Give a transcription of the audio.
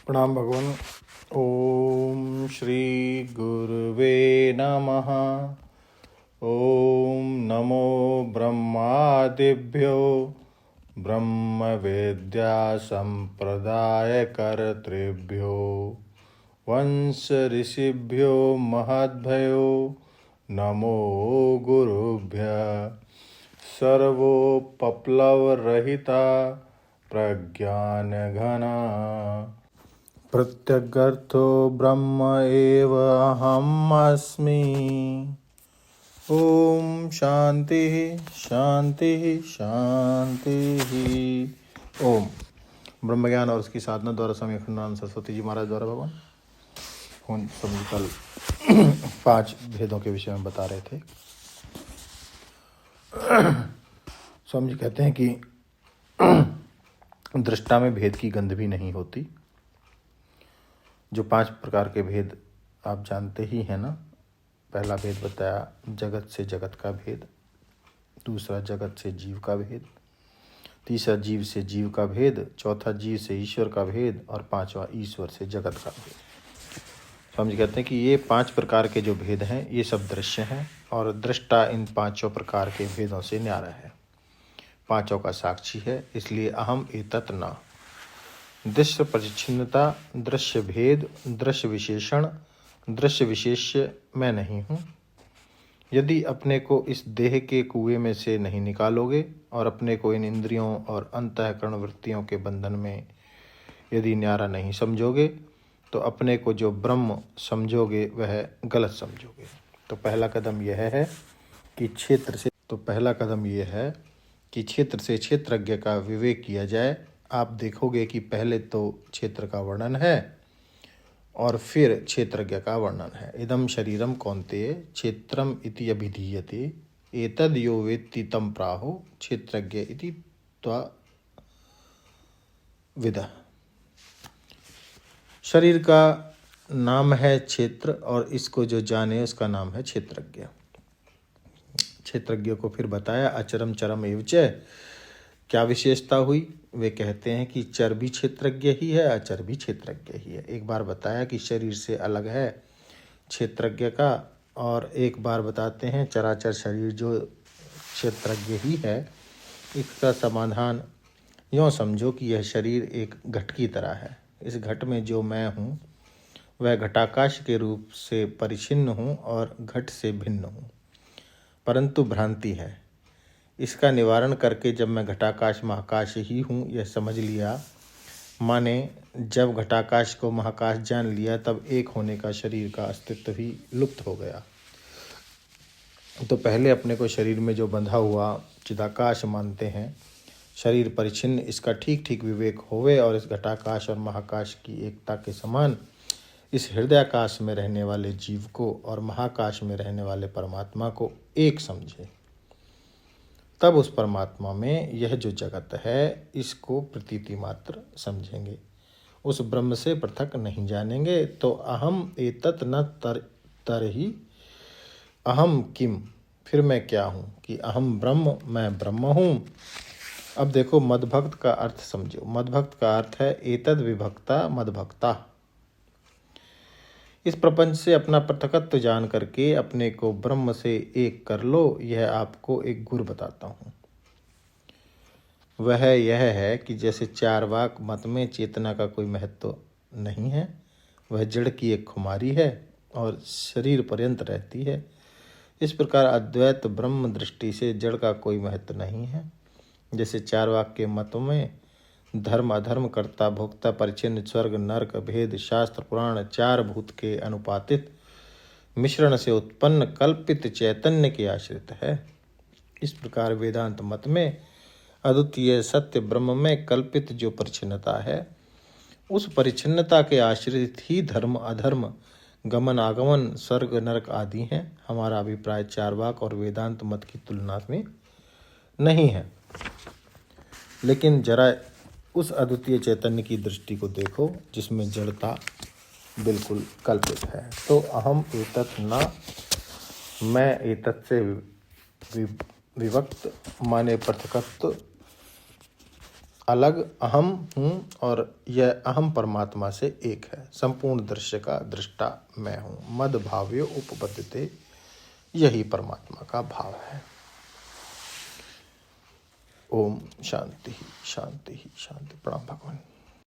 प्रणाम भगवान। ओम श्री गुरुवे नमः। ओम नमो ब्रह्मादिभ्यो ब्रह्म विद्या संप्रदाय कर्तृभ्यो वंश ऋषिभ्यो महद्भ्यो नमो गुरुभ्यः। सर्वोपप्लवरहिता प्रज्ञान घना प्रत्यगर्थो ब्रह्म एव अहम् अस्मि। ओम शांति शांति शांति। ओम ब्रह्म ज्ञान और उसकी साधना द्वारा स्वामी अखंडानंद सरस्वती जी महाराज द्वारा भगवान हम सब कल 5 भेदों के विषय में बता रहे थे। स्वामी जी कहते हैं कि दृष्टा में भेद की गंध भी नहीं होती। जो 5 प्रकार के भेद आप जानते ही हैं ना। पहला भेद बताया जगत से जगत का भेद, दूसरा जगत से जीव का भेद, तीसरा जीव से जीव का भेद, चौथा जीव से ईश्वर का भेद और 5वां ईश्वर से जगत का भेद। स्वामी जी कहते हैं कि ये 5 प्रकार के जो भेद हैं ये सब दृश्य हैं और दृष्टा इन 5 प्रकार के भेदों से न्यारा है, 5 का साक्षी है। इसलिए अहम एतत् न। दृश्य परिच्छिन्नता, दृश्य भेद, दृश्य विशेषण, दृश्य विशेष्य मैं नहीं हूँ। यदि अपने को इस देह के कुएं में से नहीं निकालोगे और अपने को इन इंद्रियों और अंतःकरण वृत्तियों के बंधन में यदि न्यारा नहीं समझोगे तो अपने को जो ब्रह्म समझोगे वह गलत समझोगे। तो पहला कदम यह है कि क्षेत्र से क्षेत्रज्ञ का विवेक किया जाए। आप देखोगे कि पहले तो क्षेत्र का वर्णन है और फिर क्षेत्रज्ञ का वर्णन है। इदं शरीरम कौन्तेय क्षेत्रम इति अभिधीयते एतद् यो वेत्ति तं प्राहो क्षेत्रज्ञ इति त्वविदः। शरीर का नाम है क्षेत्र और इसको जो जाने उसका नाम है क्षेत्रज्ञ। क्षेत्रज्ञ को फिर बताया अचरम चरम एव च। क्या विशेषता हुई? वे कहते हैं कि चर भी क्षेत्रज्ञ ही है, अचर भी क्षेत्रज्ञ ही है। एक बार बताया कि शरीर से अलग है क्षेत्रज्ञ का, और एक बार बताते हैं चराचर शरीर जो क्षेत्रज्ञ ही है। इसका समाधान यूँ समझो कि यह शरीर एक घट की तरह है। इस घट में जो मैं हूँ वह घटाकाश के रूप से परिच्छिन्न हूँ और घट से भिन्न हूँ, परंतु भ्रांति है। इसका निवारण करके जब मैं घटाकाश महाकाश ही हूँ यह समझ लिया, माने जब घटाकाश को महाकाश जान लिया तब एक होने का शरीर का अस्तित्व ही लुप्त हो गया। तो पहले अपने को शरीर में जो बंधा हुआ चिदाकाश मानते हैं, शरीर परिच्छिन्न, इसका ठीक ठीक विवेक होवे और इस घटाकाश और महाकाश की एकता के समान इस हृदयाकाश में रहने वाले जीव को और महाकाश में रहने वाले परमात्मा को एक समझे। तब उस परमात्मा में यह जो जगत है इसको प्रतीति मात्र समझेंगे, उस ब्रह्म से पृथक नहीं जानेंगे। तो अहम एतत् न तरहि अहम किम, फिर मैं क्या हूँ कि अहम ब्रह्म, मैं ब्रह्म हूँ। अब देखो मद्भक्त का अर्थ समझो। मद्भक्त का अर्थ है एतद् विभक्ता मद्भक्ता। इस प्रपंच से अपना पृथकत्व जान करके अपने को ब्रह्म से एक कर लो। यह आपको एक गुर बताता हूँ। वह यह है कि जैसे चारवाक मत में चेतना का कोई महत्व नहीं है, वह जड़ की एक खुमारी है और शरीर पर्यंत रहती है। इस प्रकार अद्वैत ब्रह्म दृष्टि से जड़ का कोई महत्व नहीं है। जैसे चारवाक के मतों में धर्म अधर्म, कर्ता भोक्ता, परिचिन्न, स्वर्ग नरक भेद शास्त्र पुराण 4 भूत के अनुपातित मिश्रण से उत्पन्न कल्पित चैतन्य के आश्रित है। इस प्रकार वेदांत मत में अद्वितीय सत्य ब्रह्म में कल्पित जो परिच्छिन्नता है, उस परिच्छिन्नता के आश्रित ही धर्म अधर्म, गमन आगमन, स्वर्ग नरक आदि हैं। हमारा अभिप्राय चारवाक और वेदांत मत की तुलना में नहीं है। लेकिन जरा उस अद्वितीय चैतन्य की दृष्टि को देखो जिसमें जड़ता बिल्कुल कल्पित है। तो अहम एतत् न, मैं एतत् से विभक्त माने पृथकत्व अलग अहम हूँ और यह अहम परमात्मा से एक है। संपूर्ण दृश्य का दृष्टा मैं हूँ। मद भाव्यो उपपद्यते, यही परमात्मा का भाव है। ओम शांति शांति शांति। प्रणाम भगवान।